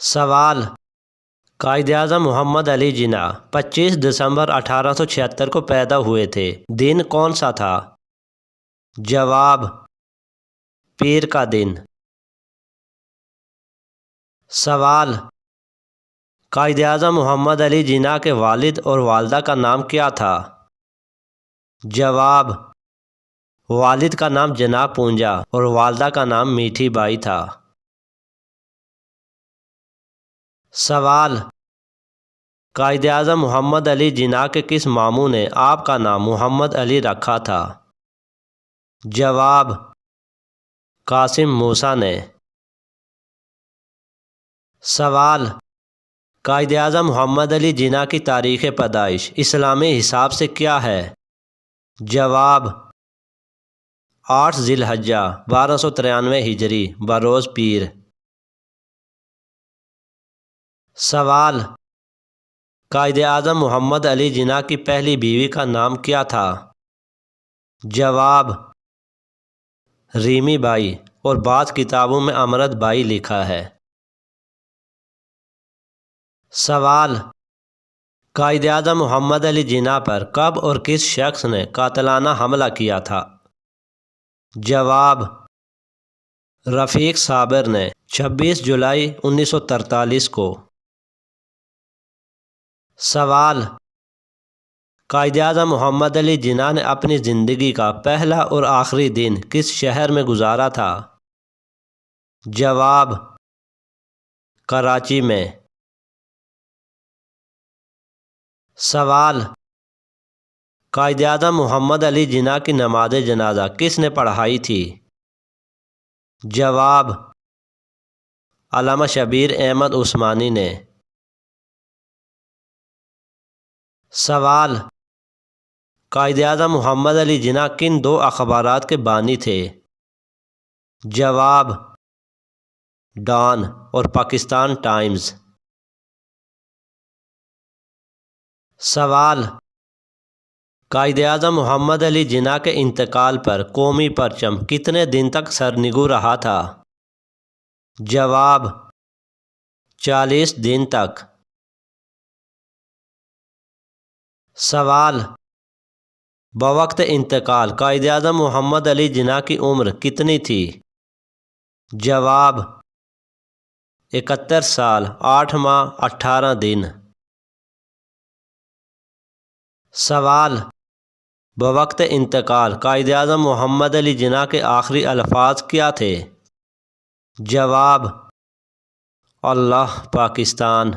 سوال: قائد اعظم محمد علی جناح 25 دسمبر 1876 کو پیدا ہوئے تھے۔ دن کون سا تھا؟ جواب: پیر کا دن۔ سوال: قائد اعظم محمد علی جناح کے والد اور والدہ کا نام کیا تھا؟ جواب: والد کا نام جناح پونجا اور والدہ کا نام میٹھی بائی تھا۔ سوال: قائد اعظم محمد علی جناح کے کس ماموں نے آپ کا نام محمد علی رکھا تھا؟ جواب: قاسم موسیٰ نے۔ سوال: قائد اعظم محمد علی جناح کی تاریخ پیدائش اسلامی حساب سے کیا ہے؟ جواب: 8 ذی الحجہ 1293 ہجری بروز پیر۔ سوال: قائد اعظم محمد علی جناح کی پہلی بیوی کا نام کیا تھا؟ جواب: ریمی بائی اور بعض کتابوں میں امرت بائی لکھا ہے۔ سوال: قائد اعظم محمد علی جناح پر کب اور کس شخص نے قاتلانہ حملہ کیا تھا؟ جواب: رفیق صابر نے 26 جولائی 1943 کو۔ سوال: قائد اعظم محمد علی جناح نے اپنی زندگی کا پہلا اور آخری دن کس شہر میں گزارا تھا؟ جواب: کراچی میں۔ سوال: قائد اعظم محمد علی جناح کی نماز جنازہ کس نے پڑھائی تھی؟ جواب: علامہ شبیر احمد عثمانی نے۔ سوال: قائد اعظم محمد علی جناح کن 2 اخبارات کے بانی تھے؟ جواب: ڈان اور پاکستان ٹائمز۔ سوال: قائد اعظم محمد علی جناح کے انتقال پر قومی پرچم کتنے دن تک سرنگوں رہا تھا؟ جواب: 40 دن تک۔ سوال: بوقت انتقال قائد اعظم محمد علی جناح کی عمر کتنی تھی؟ جواب: 71 سال 8 ماہ 18 دن۔ سوال: بوقت انتقال قائد اعظم محمد علی جناح کے آخری الفاظ کیا تھے؟ جواب: اللہ پاکستان۔